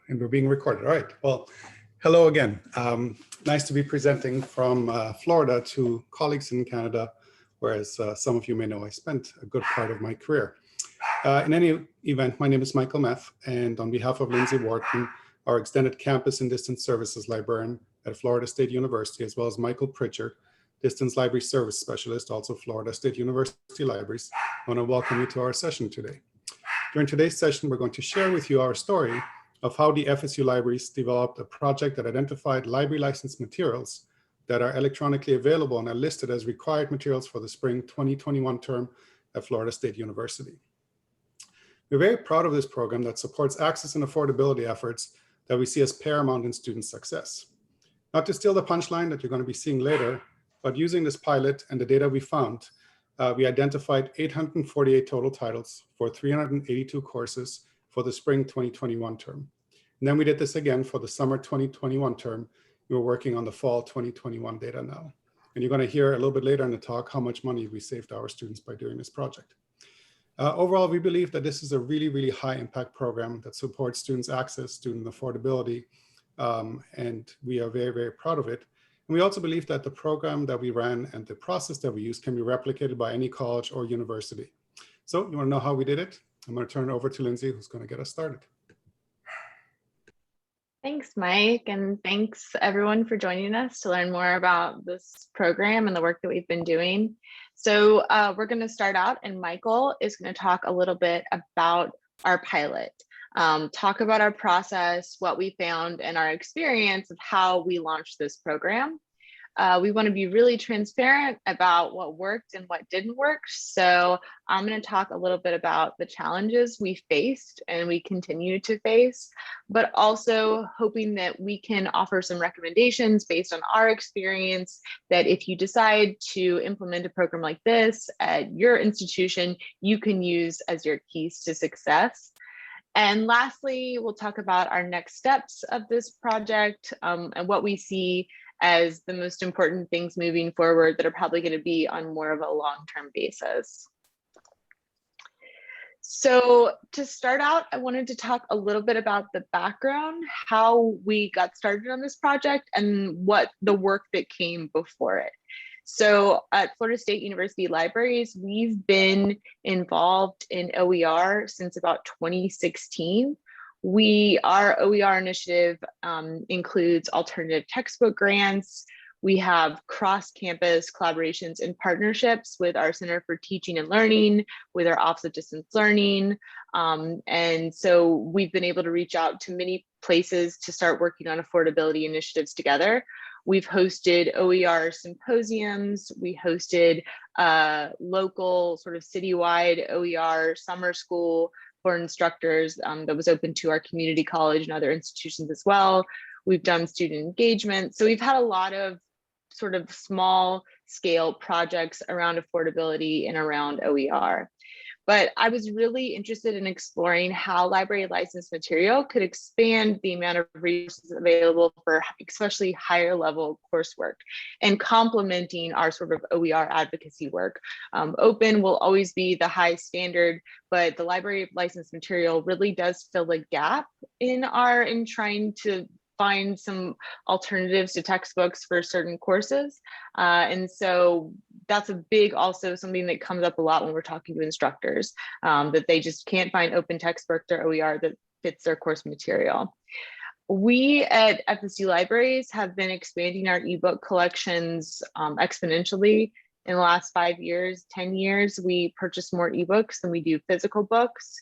And we're being recorded. All right. Well, hello again. Nice to be presenting from Florida to colleagues in Canada, whereas some of you may know I spent a good part of my career. In any event, my name is Michael Meth, and on behalf of Lindsay Wharton, our extended campus and distance services librarian at Florida State University, as well as Michael Pritchard, distance library service specialist, also Florida State University Libraries, I want to welcome you to our session today. During today's session, we're going to share with you our story of how the FSU Libraries developed a project that identified library license materials that are electronically available and are listed as required materials for the spring 2021 term at Florida State University. We're very proud of this program that supports access and affordability efforts that we see as paramount in student success. Not to steal the punchline that you're going to be seeing later, but using this pilot and the data we found, we identified 848 total titles for 382 courses for the spring 2021 term. And then we did this again for the summer 2021 term. We're working on the fall 2021 data now. And you're going to hear a little bit later in the talk how much money we saved our students by doing this project. Overall, we believe that this is a really, really high impact program that supports students' access, student affordability, and we are very, very proud of it. And we also believe that the program that we ran and the process that we use can be replicated by any college or university. So you want to know how we did it? I'm going to turn it over to Lindsay, who's going to get us started. Thanks, Mike, and thanks everyone for joining us to learn more about this program and the work that we've been doing. So we're going to start out, and Michael is going to talk a little bit about our pilot, talk about our process, what we found, and our experience of how we launched this program. We want to be really transparent about what worked and what didn't work. So I'm going to talk a little bit about the challenges we faced and we continue to face, but also hoping that we can offer some recommendations based on our experience that if you decide to implement a program like this at your institution, you can use as your keys to success. And lastly, we'll talk about our next steps of this project and what we see as the most important things moving forward that are probably going to be on more of a long-term basis. So to start out, I wanted to talk a little bit about the background, how we got started on this project and what the work that came before it. So at Florida State University Libraries, we've been involved in OER since about 2016. Our OER initiative includes alternative textbook grants. We have cross-campus collaborations and partnerships with our Center for Teaching and Learning, with our Office of Distance Learning. And so we've been able to reach out to many places to start working on affordability initiatives together. We've hosted OER symposiums. We hosted local sort of citywide OER summer school for instructors that was open to our community college and other institutions as well. We've done student engagement. So we've had a lot of sort of small scale projects around affordability and around OER. But I was really interested in exploring how library licensed material could expand the amount of resources available for especially higher level coursework and complementing our sort of OER advocacy work. Open will always be the high standard, but the library licensed material really does fill a gap in trying to find some alternatives to textbooks for certain courses. And so that's a big, also something that comes up a lot when we're talking to instructors, that they just can't find open textbooks or OER that fits their course material. We at FSU Libraries have been expanding our ebook collections exponentially in the last 5 years, 10 years. We purchase more ebooks than we do physical books.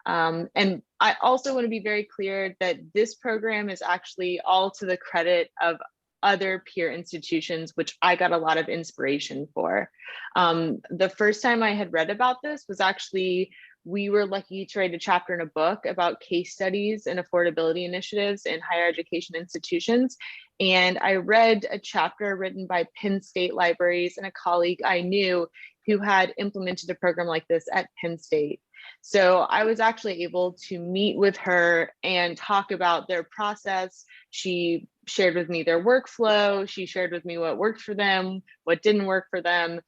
And I also want to be very clear that this program is actually all to the credit of other peer institutions, which I got a lot of inspiration for. The first time I had read about this was actually, we were lucky to write a chapter in a book about case studies and affordability initiatives in higher education institutions. And I read a chapter written by Penn State Libraries and a colleague I knew who had implemented a program like this at Penn State. So I was actually able to meet with her and talk about their process. She shared with me their workflow. She shared with me what worked for them, what didn't work for them.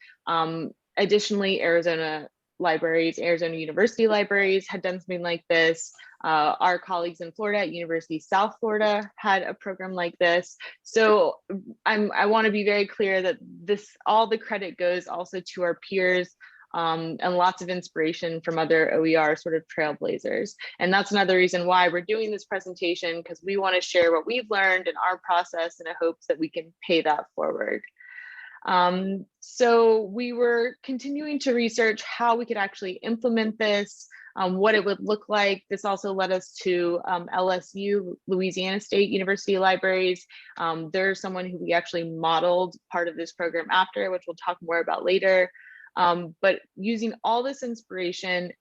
Additionally, Arizona libraries, Arizona University libraries had done something like this. Our colleagues in Florida at University of South Florida had a program like this. So I want to be very clear that all the credit goes also to our peers, and lots of inspiration from other OER sort of trailblazers. And that's another reason why we're doing this presentation, because we want to share what we've learned in our process in hopes that we can pay that forward. So we were continuing to research how we could actually implement this, what it would look like. This also led us to LSU, Louisiana State University Libraries. There's someone who we actually modeled part of this program after, which we'll talk more about later. But using all this inspiration,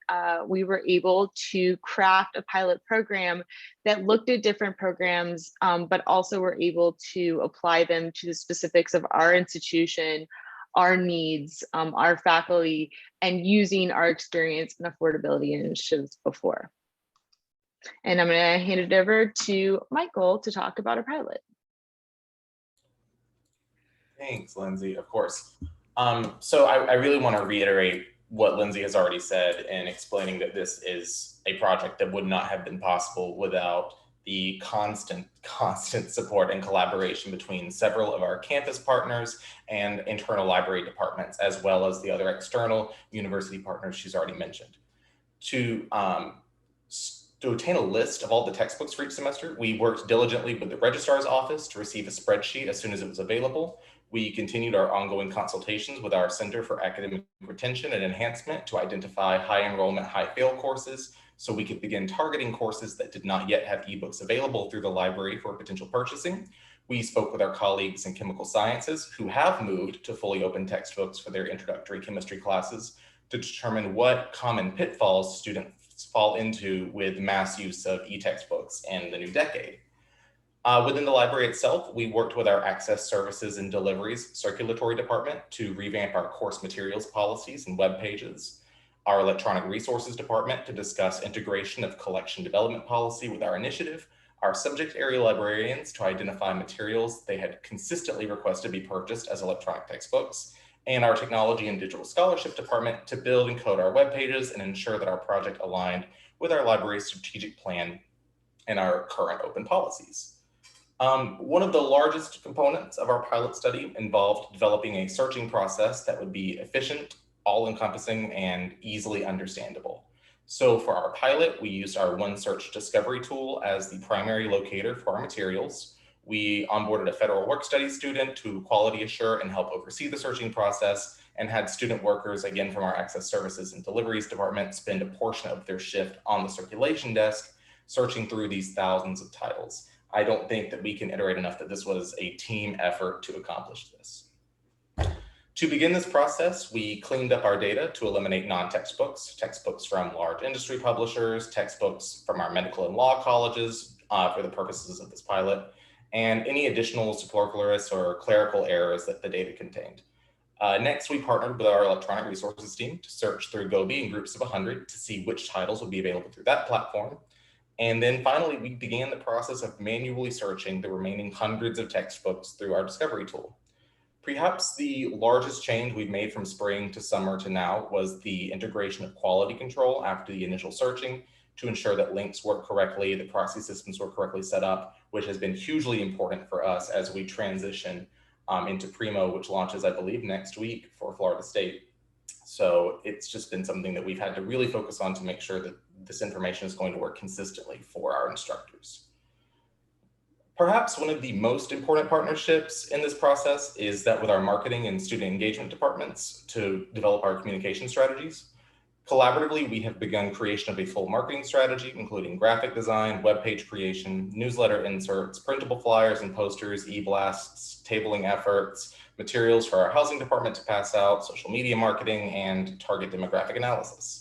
we were able to craft a pilot program that looked at different programs, but also were able to apply them to the specifics of our institution, our needs, our faculty, and using our experience in affordability initiatives before. And I'm going to hand it over to Michael to talk about our pilot. Thanks, Lindsay, of course. So I really want to reiterate what Lindsay has already said in explaining that this is a project that would not have been possible without the constant support and collaboration between several of our campus partners and internal library departments, as well as the other external university partners she's already mentioned. To obtain a list of all the textbooks for each semester, we worked diligently with the registrar's office to receive a spreadsheet as soon as it was available. We continued our ongoing consultations with our Center for Academic Retention and Enhancement to identify high enrollment, high fail courses, so we could begin targeting courses that did not yet have ebooks available through the library for potential purchasing. We spoke with our colleagues in chemical sciences who have moved to fully open textbooks for their introductory chemistry classes to determine what common pitfalls students fall into with mass use of e-textbooks in the new decade. Within the library itself, we worked with our Access Services and Deliveries Circulatory Department to revamp our course materials policies and web pages, our Electronic Resources Department to discuss integration of collection development policy with our initiative, our subject area librarians to identify materials they had consistently requested be purchased as electronic textbooks, and our Technology and Digital Scholarship Department to build and code our web pages and ensure that our project aligned with our library's strategic plan and our current open policies. One of the largest components of our pilot study involved developing a searching process that would be efficient, all-encompassing, and easily understandable. So for our pilot, we used our OneSearch discovery tool as the primary locator for our materials. We onboarded a federal work study student to quality assure and help oversee the searching process, and had student workers, again from our Access Services and Deliveries Department, spend a portion of their shift on the circulation desk, searching through these thousands of titles. I don't think that we can iterate enough that this was a team effort to accomplish this. To begin this process, we cleaned up our data to eliminate non-textbooks, textbooks from large industry publishers, textbooks from our medical and law colleges for the purposes of this pilot, and any additional superfluous or clerical errors that the data contained. Next, we partnered with our electronic resources team to search through Gobi in groups of 100 to see which titles would be available through that platform. And then finally, we began the process of manually searching the remaining hundreds of textbooks through our discovery tool. Perhaps the largest change we've made from spring to summer to now was the integration of quality control after the initial searching to ensure that links work correctly, the proxy systems were correctly set up, which has been hugely important for us as we transition into Primo, which launches, I believe, next week for Florida State. So it's just been something that we've had to really focus on to make sure that this information is going to work consistently for our instructors. Perhaps one of the most important partnerships in this process is that with our marketing and student engagement departments to develop our communication strategies. Collaboratively, we have begun creation of a full marketing strategy, including graphic design, web page creation, newsletter inserts, printable flyers and posters, e-blasts, tabling efforts, materials for our housing department to pass out, social media marketing, and target demographic analysis.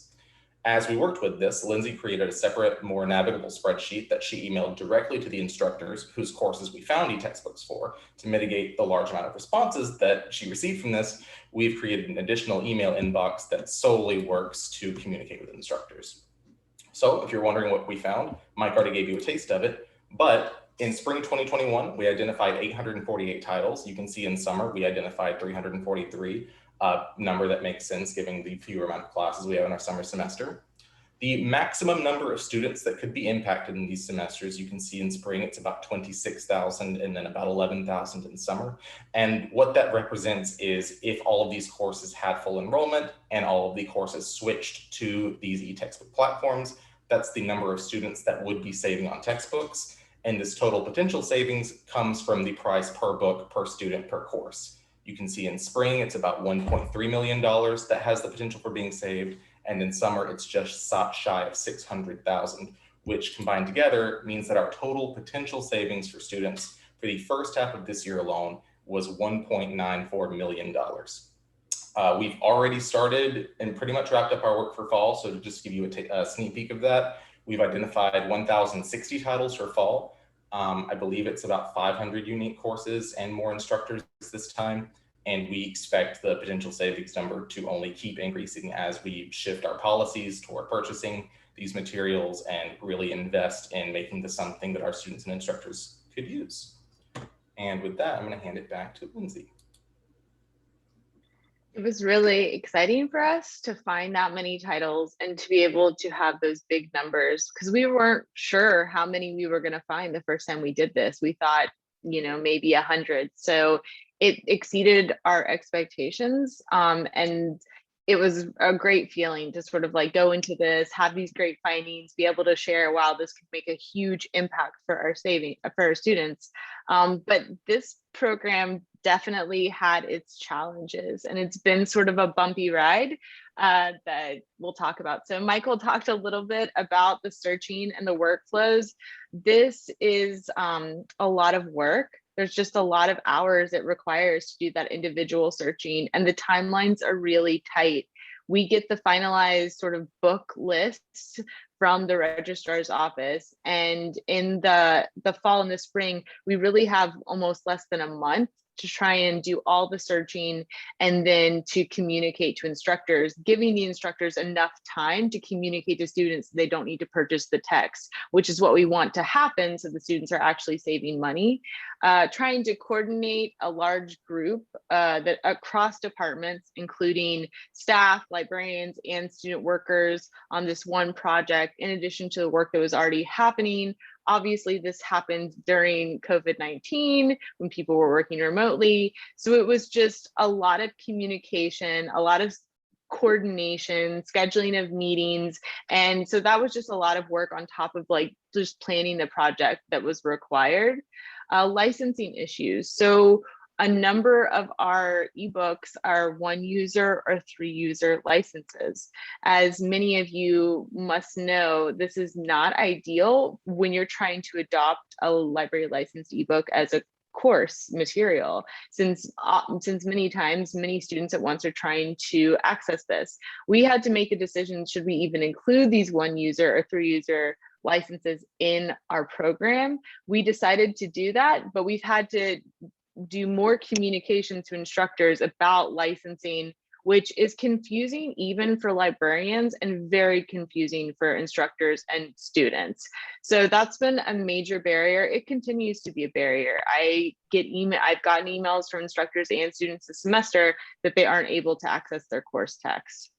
As we worked with this, Lindsay created a separate, more navigable spreadsheet that she emailed directly to the instructors whose courses we found e-textbooks for. To mitigate the large amount of responses that she received from this, we've created an additional email inbox that solely works to communicate with instructors. So if you're wondering what we found, Mike already gave you a taste of it, but in spring 2021, we identified 848 titles. You can see in summer, we identified 343. number that makes sense given the fewer amount of classes we have in our summer semester. The maximum number of students that could be impacted in these semesters, you can see in spring, it's about 26,000 and then about 11,000 in summer. And what that represents is if all of these courses had full enrollment and all of the courses switched to these e-textbook platforms, that's the number of students that would be saving on textbooks. And this total potential savings comes from the price per book, per student, per course. You can see in spring, it's about $1.3 million that has the potential for being saved. And in summer, it's just shy of 600,000, which combined together means that our total potential savings for students for the first half of this year alone was $1.94 million. We've already started and pretty much wrapped up our work for fall. So to just give you a sneak peek of that, we've identified 1,060 titles for fall. I believe it's about 500 unique courses and more instructors this time. And we expect the potential savings number to only keep increasing as we shift our policies toward purchasing these materials and really invest in making this something that our students and instructors could use. And with that, I'm going to hand it back to Lindsay. It was really exciting for us to find that many titles and to be able to have those big numbers, because we weren't sure how many we were going to find the first time we did this. We thought, maybe 100. So it exceeded our expectations. And it was a great feeling to sort of like go into this, have these great findings, be able to share, wow, this could make a huge impact for our students. But this program definitely had its challenges, and it's been sort of a bumpy ride that we'll talk about. So Michael talked a little bit about the searching and the workflows. This is a lot of work. There's just a lot of hours it requires to do that individual searching, and the timelines are really tight. We get the finalized sort of book lists from the registrar's office, and in the fall and the spring, we really have almost less than a month to try and do all the searching and then to communicate to instructors, giving the instructors enough time to communicate to students they don't need to purchase the text, which is what we want to happen so the students are actually saving money. Trying to coordinate a large group that across departments, including staff, librarians, and student workers on this one project, in addition to the work that was already happening. Obviously, this happened during COVID-19 when people were working remotely. So it was just a lot of communication, a lot of coordination, scheduling of meetings. And so that was just a lot of work on top of like just planning the project that was required. Licensing issues. So a number of our ebooks are 1 user or 3 user licenses. As many of you must know, this is not ideal when you're trying to adopt a library licensed ebook as a course material, since many times many students at once are trying to access this. We had to make a decision, should we even include these 1 user or 3 user licenses in our program? We decided to do that, but we've had to do more communication to instructors about licensing, which is confusing even for librarians and very confusing for instructors and students. So that's been a major barrier. It continues to be a barrier. I've gotten emails from instructors and students this semester that they aren't able to access their course text.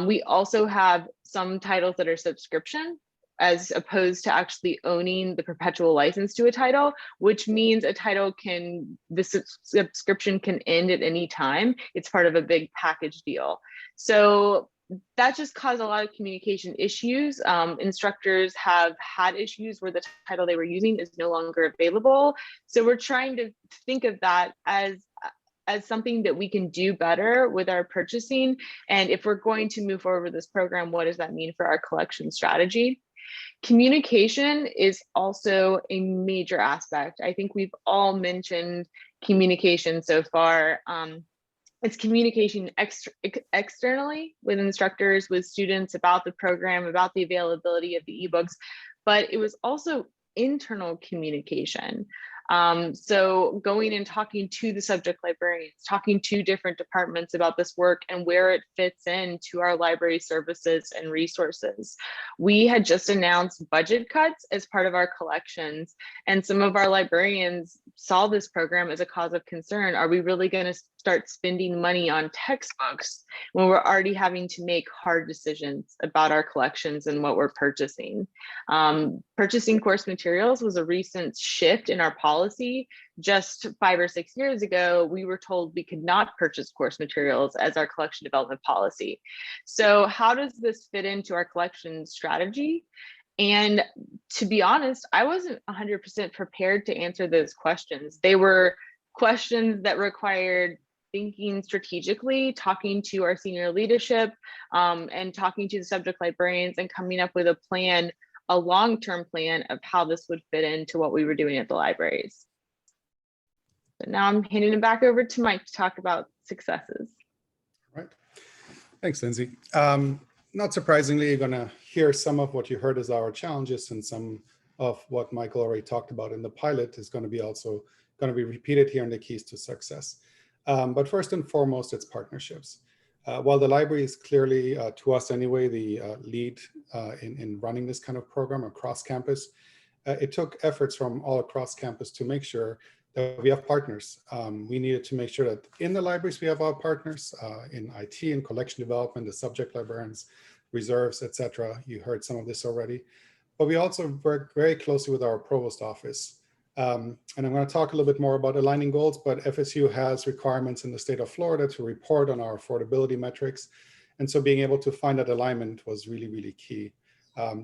We also have some titles that are subscription, as opposed to actually owning the perpetual license to a title, which means the subscription can end at any time. It's part of a big package deal. So that just caused a lot of communication issues. Instructors have had issues where the title they were using is no longer available. So we're trying to think of that as something that we can do better with our purchasing. And if we're going to move forward with this program, what does that mean for our collection strategy? Communication is also a major aspect. I think we've all mentioned communication so far. It's communication externally with instructors, with students about the program, about the availability of the ebooks, but it was also internal communication. So going and talking to the subject librarians, talking to different departments about this work and where it fits into our library services and resources. We had just announced budget cuts as part of our collections, and some of our librarians saw this program as a cause of concern. Are we really going to start spending money on textbooks when we're already having to make hard decisions about our collections and what we're purchasing. Purchasing course materials was a recent shift in our policy. Just 5 or 6 years ago, we were told we could not purchase course materials as our collection development policy. So how does this fit into our collection strategy? And to be honest, I wasn't 100% prepared to answer those questions. They were questions that required thinking strategically, talking to our senior leadership, and talking to the subject librarians and coming up with a plan, a long-term plan of how this would fit into what we were doing at the libraries. But now I'm handing it back over to Mike to talk about successes. Right. Thanks, Lindsay. Not surprisingly, you're going to hear some of what you heard as our challenges, and some of what Michael already talked about in the pilot is going to be also going to be repeated here in the keys to success. But first and foremost, it's partnerships. While the library is clearly, to us anyway, the lead in running this kind of program across campus, it took efforts from all across campus to make sure that we have partners. We needed to make sure that in the libraries we have our partners in IT and collection development, the subject librarians, reserves, etc. You heard some of this already. But we also work very closely with our provost office. And I'm going to talk a little bit more about aligning goals, but FSU has requirements in the state of Florida to report on our affordability metrics. And so being able to find that alignment was really, really key.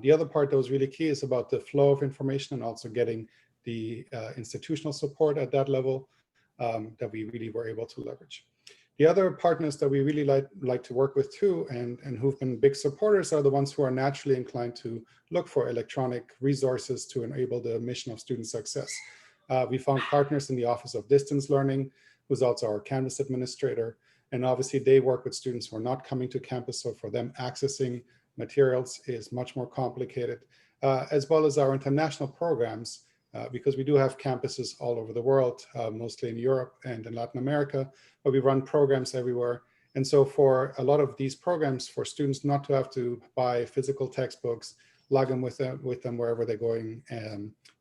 The other part that was really key is about the flow of information and also getting the institutional support at that level that we really were able to leverage. The other partners that we really like to work with too, and who've been big supporters, are the ones who are naturally inclined to look for electronic resources to enable the mission of student success. We found partners in the Office of Distance Learning, who's also our Canvas administrator, and obviously they work with students who are not coming to campus, so for them accessing materials is much more complicated, as well as our international programs, because we do have campuses all over the world, mostly in Europe and in Latin America, but we run programs everywhere. And so for a lot of these programs, for students not to have to buy physical textbooks, log them with them wherever they're going,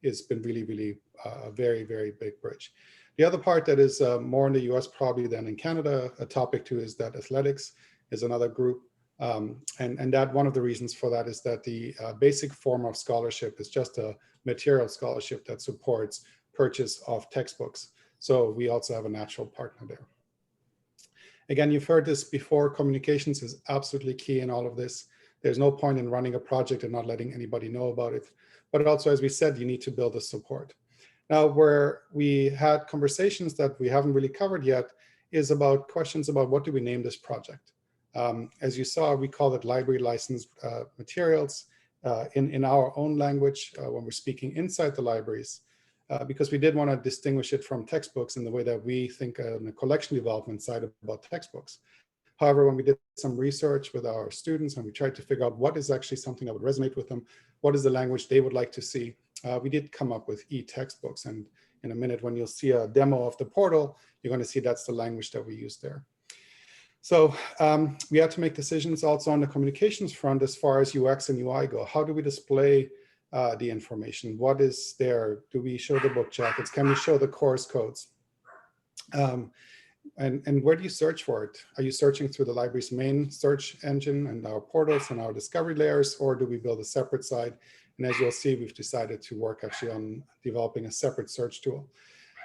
it's been really, really a very, very big bridge. The other part that is more in the US probably than in Canada, a topic too, is that athletics is another group. And that one of the reasons for that is that the basic form of scholarship is just a material scholarship that supports purchase of textbooks. So we also have a natural partner there. Again, you've heard this before, communications is absolutely key in all of this. There's no point in running a project and not letting anybody know about it. But also, as we said, you need to build the support. Now, where we had conversations that we haven't really covered yet is about questions about what do we name this project? As you saw, we call it library licensed materials in our own language when we're speaking inside the libraries, because we did want to distinguish it from textbooks in the way that we think on the collection development side about textbooks. However, when we did some research with our students and we tried to figure out what is actually something that would resonate with them, what is the language they would like to see, we did come up with e-textbooks. And in a minute, when you'll see a demo of the portal, you're going to see that's the language that we use there. So we had to make decisions also on the communications front as far as UX and UI go. How do we display the information? What is there? Do we show the book jackets? Can we show the course codes? And where do you search for it? Are you searching through the library's main search engine and our portals and our discovery layers, or do we build a separate site? And as you'll see, we've decided to work actually on developing a separate search tool.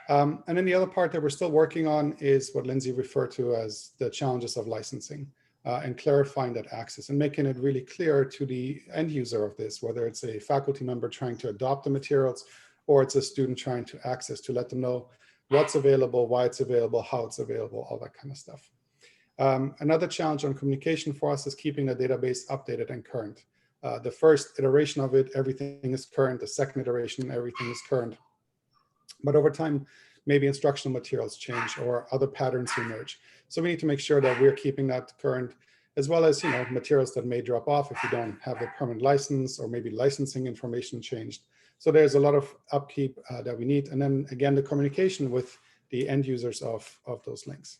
And then the other part that we're still working on is what Lindsay referred to as the challenges of licensing and clarifying that access and making it really clear to the end user of this, whether it's a faculty member trying to adopt the materials or it's a student trying to access, to let them know what's available, why it's available, how it's available, all that kind of stuff. Another challenge on communication for us is keeping the database updated and current. The first iteration of it, everything is current. The second iteration, everything is current. But over time, maybe instructional materials change or other patterns emerge. So we need to make sure that we're keeping that current, as well as materials that may drop off if you don't have a permanent license, or maybe licensing information changed. So there's a lot of upkeep that we need. And then again, the communication with the end users of those links.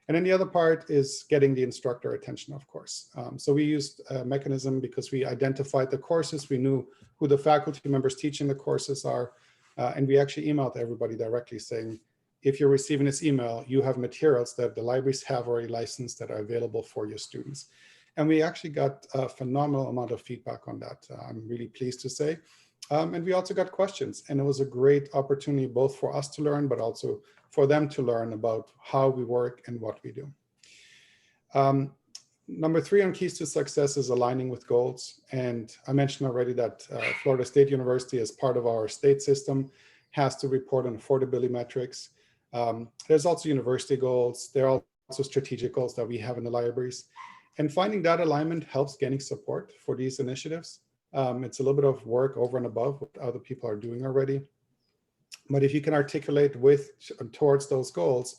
And then the other part is getting the instructor attention, of course. So we used a mechanism because we identified the courses. We knew who the faculty members teaching the courses are. And we actually emailed everybody directly saying, if you're receiving this email, you have materials that the libraries have already licensed that are available for your students. And we actually got a phenomenal amount of feedback on that. I'm really pleased to say. And we also got questions, and it was a great opportunity both for us to learn, but also for them to learn about how we work and what we do. Number 3 on keys to success is aligning with goals. And I mentioned already that Florida State University, as part of our state system, has to report on affordability metrics. There's also university goals. There are also strategic goals that we have in the libraries. And finding that alignment helps getting support for these initiatives. It's a little bit of work over and above what other people are doing already. But if you can articulate towards those goals,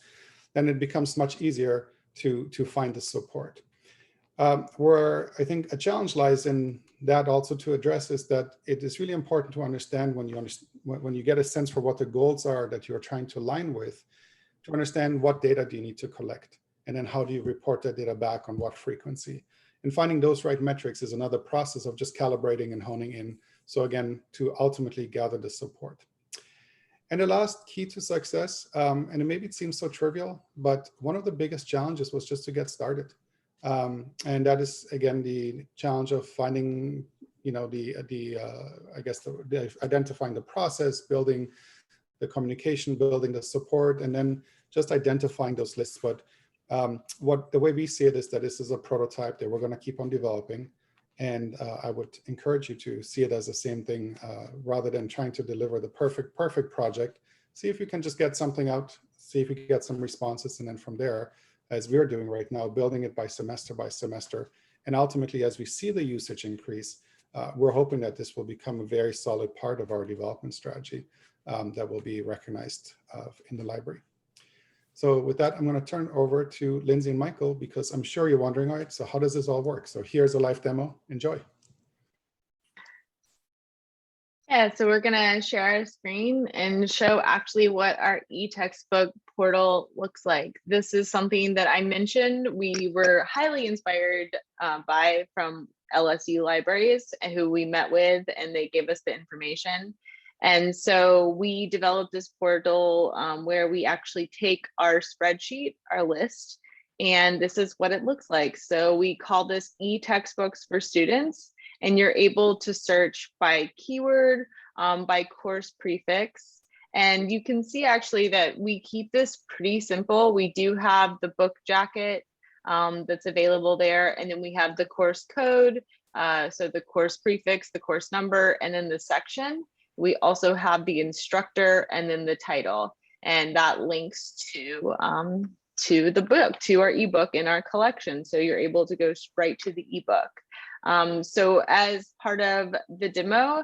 then it becomes much easier to find the support. Where I think a challenge lies in that also to address is that it is really important to understand when you get a sense for what the goals are that you're trying to align with, to understand what data do you need to collect, and then how do you report that data back on what frequency. And finding those right metrics is another process of just calibrating and honing in. So again, to ultimately gather the support. And the last key to success, and maybe it seems so trivial, but one of the biggest challenges was just to get started. And that is, again, the challenge of finding, identifying the process, building the communication, building the support, and then just identifying those lists. But the way we see it is that this is a prototype that we're going to keep on developing. And I would encourage you to see it as the same thing, rather than trying to deliver the perfect project. See if you can just get something out, see if you can get some responses, and then from there, as we're doing right now, building it by semester. And ultimately, as we see the usage increase, we're hoping that this will become a very solid part of our development strategy that will be recognized in the library. So with that, I'm going to turn over to Lindsay and Michael, because I'm sure you're wondering, all right, so how does this all work? So here's a live demo. Enjoy. Yeah, so we're going to share our screen and show actually what our e-textbook portal looks like. This is something that I mentioned we were highly inspired from LSU libraries who we met with, and they gave us the information. And so we developed this portal where we actually take our spreadsheet, our list, and this is what it looks like. So we call this e-textbooks for students, and you're able to search by keyword, by course prefix. And you can see actually that we keep this pretty simple. We do have the book jacket that's available there, and then we have the course code, so the course prefix, the course number, and then the section. We also have the instructor and then the title, and that links to the book, to our ebook in our collection. So you're able to go right to the ebook. So as part of the demo,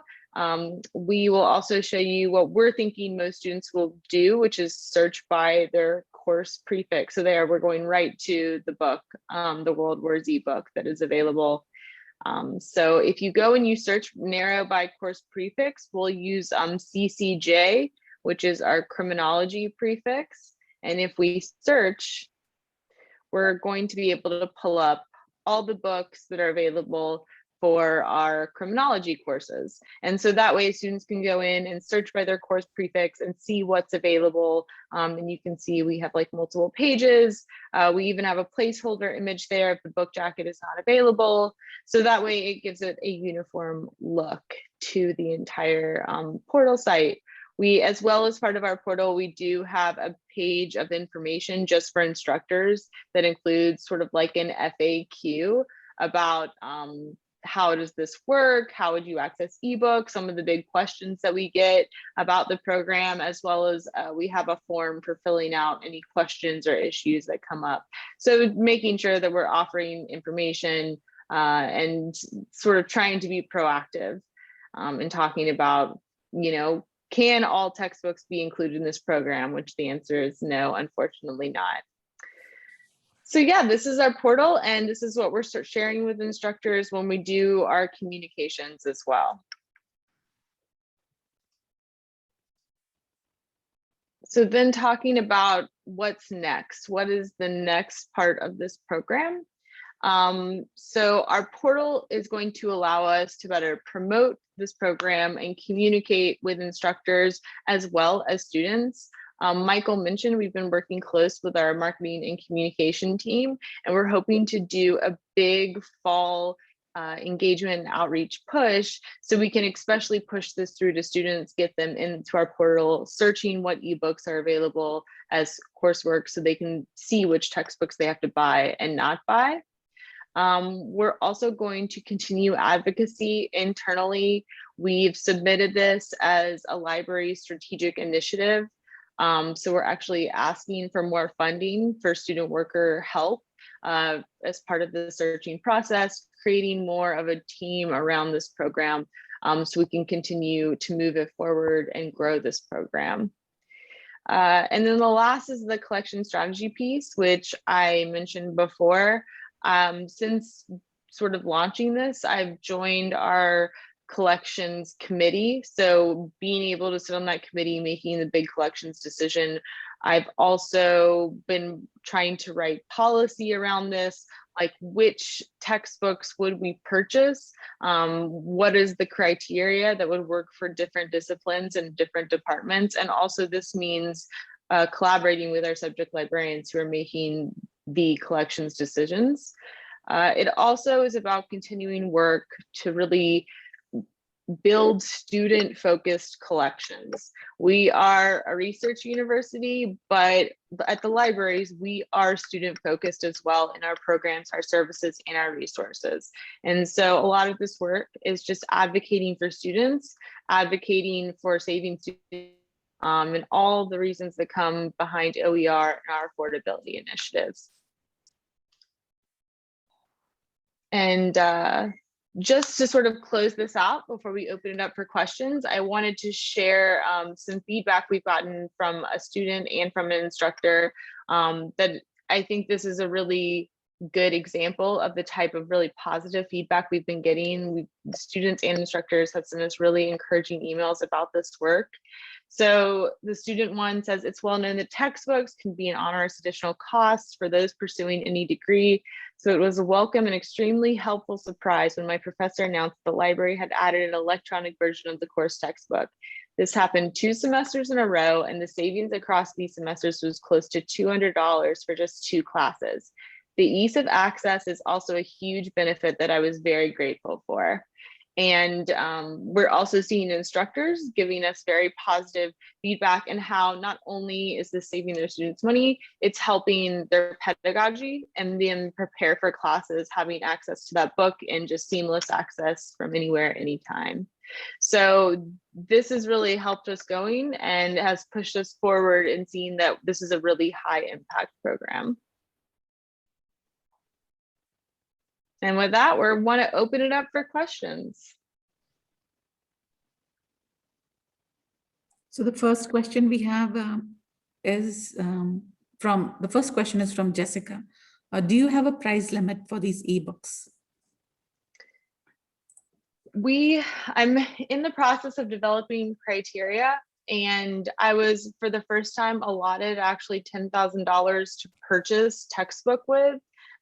we will also show you what we're thinking most students will do, which is search by their course prefix. So there we're going right to the book, the World Wars ebook that is available. So if you go and you search narrow by course prefix, we'll use CCJ, which is our criminology prefix. And if we search, we're going to be able to pull up all the books that are available for our criminology courses. And so that way students can go in and search by their course prefix and see what's available. And you can see we have like multiple pages. We even have a placeholder image there if the book jacket is not available. So that way it gives it a uniform look to the entire portal site. We, as well as part of our portal, we do have a page of information just for instructors that includes sort of like an FAQ about how does this work? How would you access ebooks? Some of the big questions that we get about the program, as well as we have a form for filling out any questions or issues that come up. So making sure that we're offering information and sort of trying to be proactive and talking about, can all textbooks be included in this program? Which the answer is no, unfortunately not. So yeah, this is our portal, and this is what we're sharing with instructors when we do our communications as well. So then talking about what's next, what is the next part of this program? So our portal is going to allow us to better promote this program and communicate with instructors as well as students. Michael mentioned we've been working close with our marketing and communication team, and we're hoping to do a big fall engagement and outreach push so we can especially push this through to students, get them into our portal, searching what ebooks are available as coursework so they can see which textbooks they have to buy and not buy. We're also going to continue advocacy internally. We've submitted this as a library strategic initiative. So we're actually asking for more funding for student worker help as part of the searching process, creating more of a team around this program so we can continue to move it forward and grow this program. And then the last is the collection strategy piece, which I mentioned before. Since sort of launching this, I've joined our collections committee. So being able to sit on that committee, making the big collections decision. I've also been trying to write policy around this, like which textbooks would we purchase? What is the criteria that would work for different disciplines and different departments? And also this means collaborating with our subject librarians who are making the collections decisions. It also is about continuing work to really build student-focused collections. We are a research university, but at the libraries, we are student-focused as well in our programs, our services, and our resources. And so a lot of this work is just advocating for students, advocating for saving students, and all the reasons that come behind OER and our affordability initiatives. And just to sort of close this out before we open it up for questions, I wanted to share some feedback we've gotten from a student and from an instructor that I think this is a really good example of the type of really positive feedback we've been getting. Students and instructors have sent us really encouraging emails about this work. So the student one says, it's well known that textbooks can be an onerous additional cost for those pursuing any degree. So it was a welcome and extremely helpful surprise when my professor announced the library had added an electronic version of the course textbook. This happened 2 semesters in a row, and the savings across these semesters was close to $200 for just 2 classes. The ease of access is also a huge benefit that I was very grateful for. And we're also seeing instructors giving us very positive feedback and how not only is this saving their students money, it's helping their pedagogy and them prepare for classes, having access to that book and just seamless access from anywhere, anytime. So this has really helped us going and has pushed us forward in seeing that this is a really high impact program. And with that, we want to open it up for questions. So the first question we have is the first question is from Jessica. Do you have a price limit for these ebooks? I'm in the process of developing criteria, and I was for the first time allotted actually $10,000 to purchase textbook with.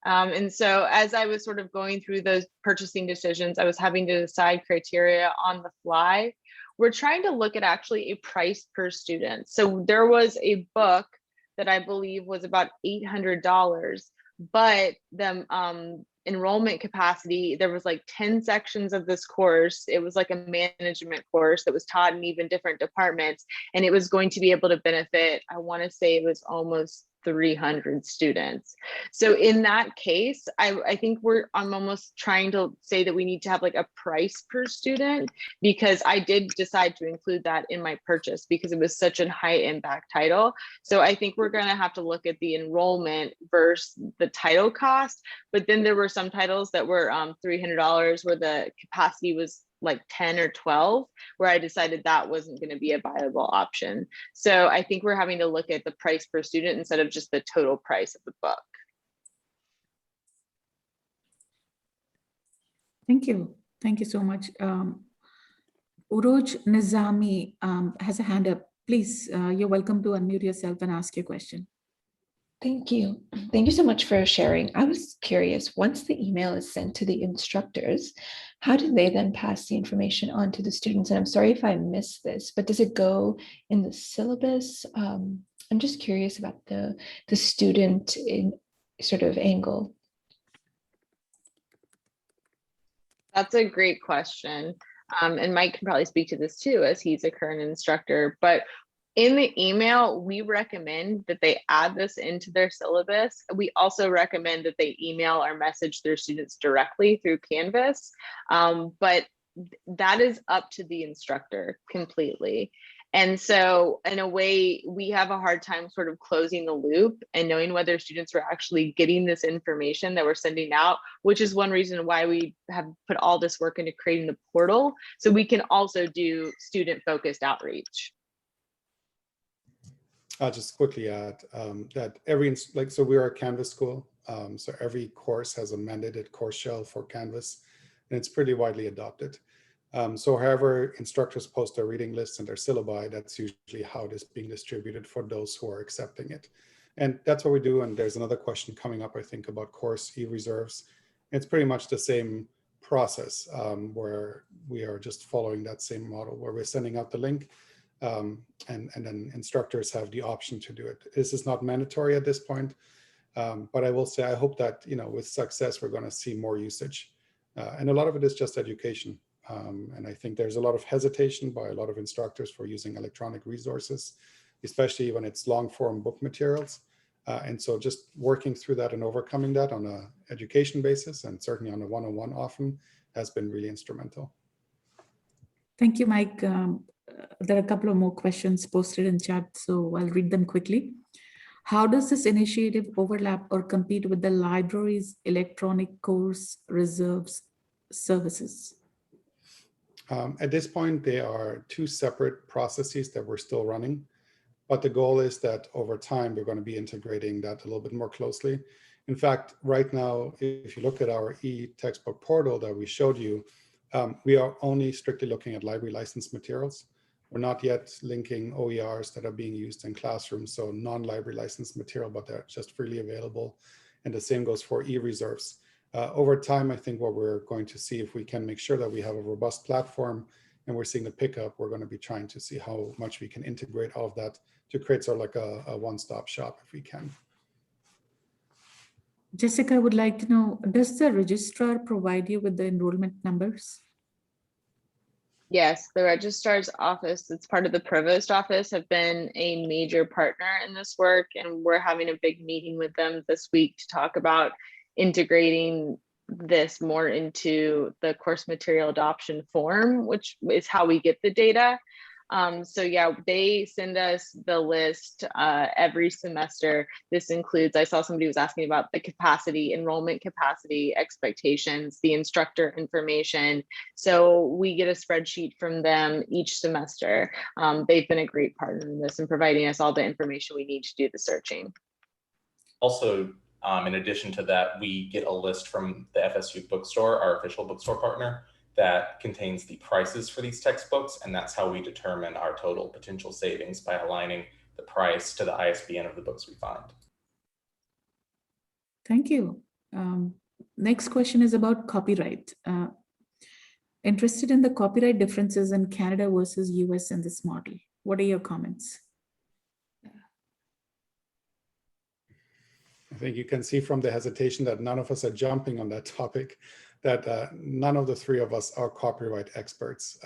And so as I was sort of going through those purchasing decisions, I was having to decide criteria on the fly. We're trying to look at actually a price per student. So there was a book that I believe was about $800, but the enrollment capacity, there was like 10 sections of this course. It was like a management course that was taught in even different departments, and it was going to be able to benefit, I want to say it was almost 300 students. So in that case, I think I'm almost trying to say that we need to have like a price per student, because I did decide to include that in my purchase because it was such a high impact title. So I think we're going to have to look at the enrollment versus the title cost. But then there were some titles that were $300 where the capacity was like 10 or 12, where I decided that wasn't going to be a viable option. So I think we're having to look at the price per student instead of just the total price of the book. Thank you. Thank you so much. Uroj Nizami has a hand up. Please, you're welcome to unmute yourself and ask your question. Thank you. Thank you so much for sharing. I was curious, once the email is sent to the instructors, how do they then pass the information on to the students? And I'm sorry if I missed this, but does it go in the syllabus? I'm just curious about the student in sort of angle. That's a great question. And Mike can probably speak to this too, as he's a current instructor. But in the email, we recommend that they add this into their syllabus. We also recommend that they email or message their students directly through Canvas. But that is up to the instructor completely. And so in a way, we have a hard time sort of closing the loop and knowing whether students are actually getting this information that we're sending out, which is one reason why we have put all this work into creating the portal, so we can also do student-focused outreach. I'll just quickly add that so we're a Canvas school, so every course has a mandated course shell for Canvas, and it's pretty widely adopted. So however instructors post their reading lists and their syllabi, that's usually how it is being distributed for those who are accepting it. And that's what we do. And there's another question coming up, I think, about course eReserves. It's pretty much the same process where we are just following that same model where we're sending out the link and then instructors have the option to do it. This is not mandatory at this point, but I will say, I hope that, with success, we're going to see more usage. And a lot of it is just education. And I think there's a lot of hesitation by a lot of instructors for using electronic resources, especially when it's long form book materials. And so just working through that and overcoming that on an education basis, and certainly on a one-on-one often, has been really instrumental. Thank you, Mike. There are a couple of more questions posted in chat, so I'll read them quickly. How does this initiative overlap or compete with the library's electronic course reserves services? At this point, they are two separate processes that we're still running, but the goal is that over time, we're going to be integrating that a little bit more closely. In fact, right now, if you look at our e-textbook portal that we showed you, we are only strictly looking at library licensed materials. We're not yet linking OERs that are being used in classrooms, so non-library licensed material, but they're just freely available. And the same goes for eResource. Over time, I think what we're going to see, if we can make sure that we have a robust platform and we're seeing the pickup, we're going to be trying to see how much we can integrate all of that to create sort of like a one-stop shop if we can. Jessica, I would like to know, does the registrar provide you with the enrollment numbers? Yes, the registrar's office, it's part of the provost office, have been a major partner in this work, and we're having a big meeting with them this week to talk about integrating this more into the course material adoption form, which is how we get the data. So yeah, they send us the list every semester. This includes, I saw somebody was asking about the capacity, enrollment capacity, expectations, the instructor information. So we get a spreadsheet from them each semester. They've been a great partner in this and providing us all the information we need to do the searching. Also, in addition to that, we get a list from the FSU bookstore, our official bookstore partner, that contains the prices for these textbooks, and that's how we determine our total potential savings, by aligning the price to the ISBN of the books we find. Thank you. Next question is about copyright. Interested in the copyright differences in Canada versus US in this model. What are your comments? I think you can see from the hesitation that none of us are jumping on that topic, that none of the three of us are copyright experts.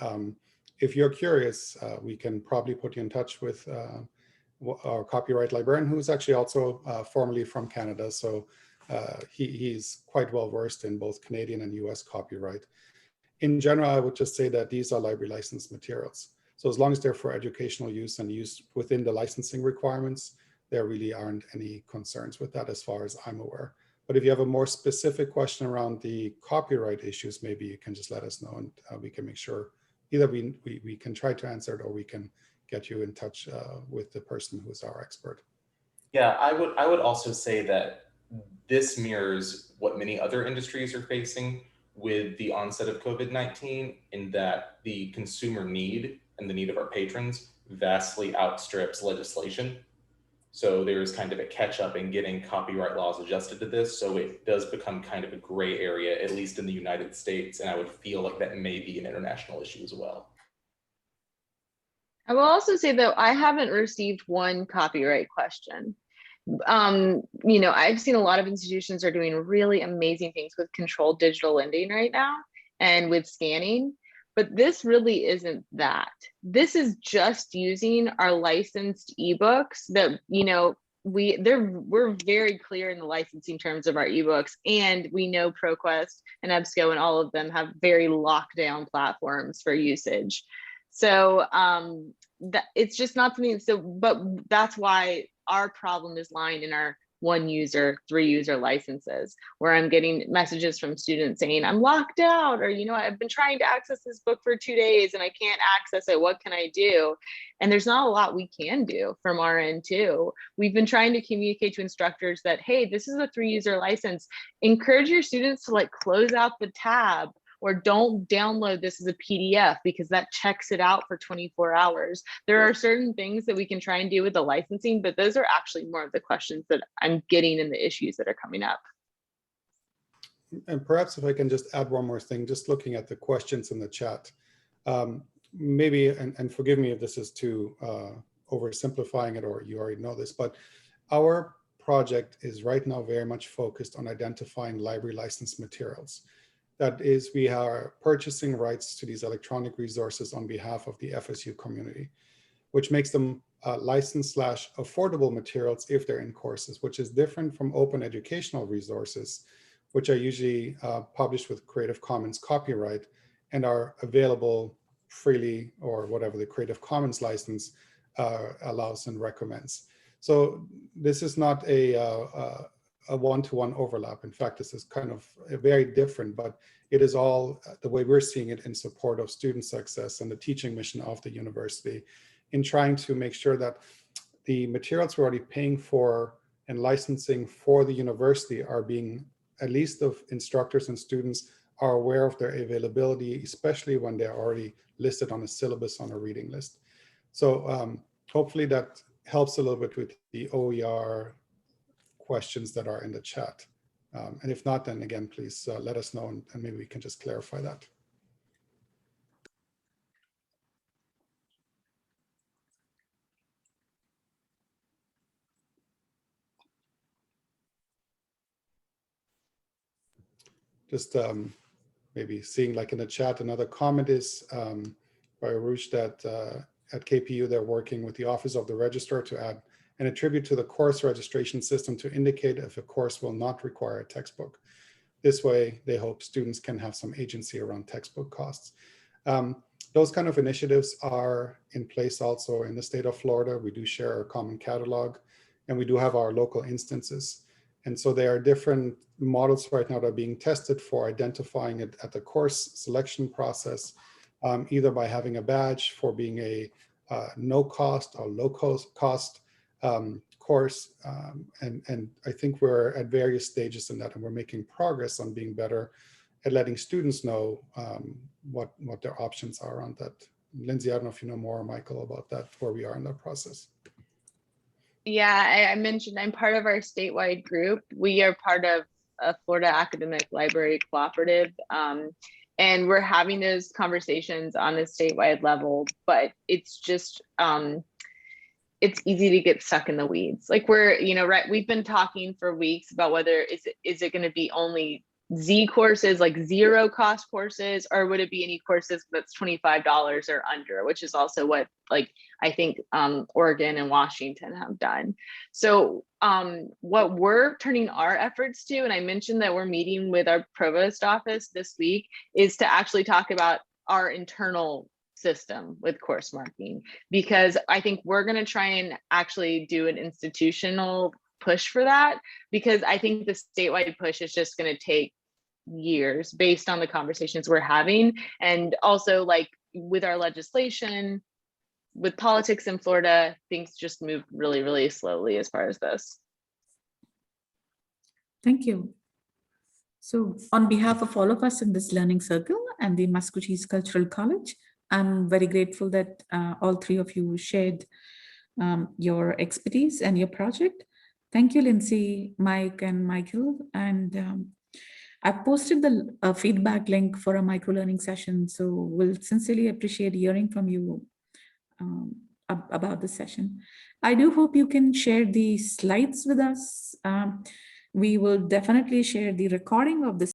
If you're curious, we can probably put you in touch with our copyright librarian, who's actually also formerly from Canada. So he's quite well versed in both Canadian and US copyright. In general, I would just say that these are library licensed materials. So as long as they're for educational use and used within the licensing requirements, there really aren't any concerns with that as far as I'm aware. But if you have a more specific question around the copyright issues, maybe you can just let us know, and we can make sure either we can try to answer it, or we can get you in touch with the person who's our expert. Yeah, I would also say that this mirrors what many other industries are facing with the onset of COVID-19, in that the consumer need and the need of our patrons vastly outstrips legislation. So there's kind of a catch up in getting copyright laws adjusted to this. So it does become kind of a gray area, at least in the United States. And I would feel like that may be an international issue as well. I will also say that I haven't received one copyright question. I've seen a lot of institutions are doing really amazing things with controlled digital lending right now and with scanning, but this really isn't that. This is just using our licensed ebooks that, we're very clear in the licensing terms of our ebooks, and we know ProQuest and EBSCO and all of them have very locked down platforms for usage. So that it's just not something. But that's why our problem is lying in our 1-user, 3-user licenses, where I'm getting messages from students saying, I'm locked out, or, I've been trying to access this book for 2 days and I can't access it. What can I do? And there's not a lot we can do from our end too. We've been trying to communicate to instructors that, hey, this is a 3-user license. Encourage your students to close out the tab, or don't download this as a PDF because that checks it out for 24 hours. There are certain things that we can try and do with the licensing, but those are actually more of the questions that I'm getting and the issues that are coming up. And perhaps if I can just add one more thing, just looking at the questions in the chat, maybe, and forgive me if this is too oversimplifying it, or you already know this, but our project is right now very much focused on identifying library licensed materials. That is, we are purchasing rights to these electronic resources on behalf of the FSU community, which makes them licensed/affordable materials if they're in courses, which is different from open educational resources, which are usually published with Creative Commons copyright and are available freely, or whatever the Creative Commons license allows and recommends. So this is not a one-to-one overlap. In fact, this is kind of very different, but it is all the way we're seeing it in support of student success and the teaching mission of the university, in trying to make sure that the materials we're already paying for and licensing for the university are being, at least the instructors and students are aware of their availability, especially when they're already listed on a syllabus on a reading list. So hopefully that helps a little bit with the OER questions that are in the chat. And if not, then again, please let us know, and maybe we can just clarify that. Just maybe seeing in the chat, another comment is by Arush that at KPU, they're working with the Office of the Registrar to add an attribute to the course registration system to indicate if a course will not require a textbook. This way, they hope students can have some agency around textbook costs. Those kind of initiatives are in place also in the state of Florida. We do share our common catalog, and we do have our local instances. And so there are different models right now that are being tested for identifying it at the course selection process, either by having a badge for being a no cost or low cost course. And I think we're at various stages in that, and we're making progress on being better at letting students know what their options are on that. Lindsay, I don't know if you know more, Michael, about that, where we are in that process. Yeah, I mentioned I'm part of our statewide group. We are part of a Florida Academic Library Cooperative, and we're having those conversations on a statewide level, but it's just, it's easy to get stuck in the weeds. We've been talking for weeks about whether is it going to be only Z courses, like zero cost courses, or would it be any courses that's $25 or under, which is also what I think Oregon and Washington have done. So what we're turning our efforts to, and I mentioned that we're meeting with our provost office this week, is to actually talk about our internal system with course marking, because I think we're going to try and actually do an institutional push for that, because I think the statewide push is just going to take years based on the conversations we're having, and also with our legislation, with politics in Florida, things just move really, really slowly as far as this. Thank you. So on behalf of all of us in this learning circle and the Massachusetts Cultural College, I'm very grateful that all three of you shared your expertise and your project. Thank you, Lindsay, Mike, and Michael. And I've posted the feedback link for a microlearning session, so we'll sincerely appreciate hearing from you about this session. I do hope you can share the slides with us. We will definitely share the recording of this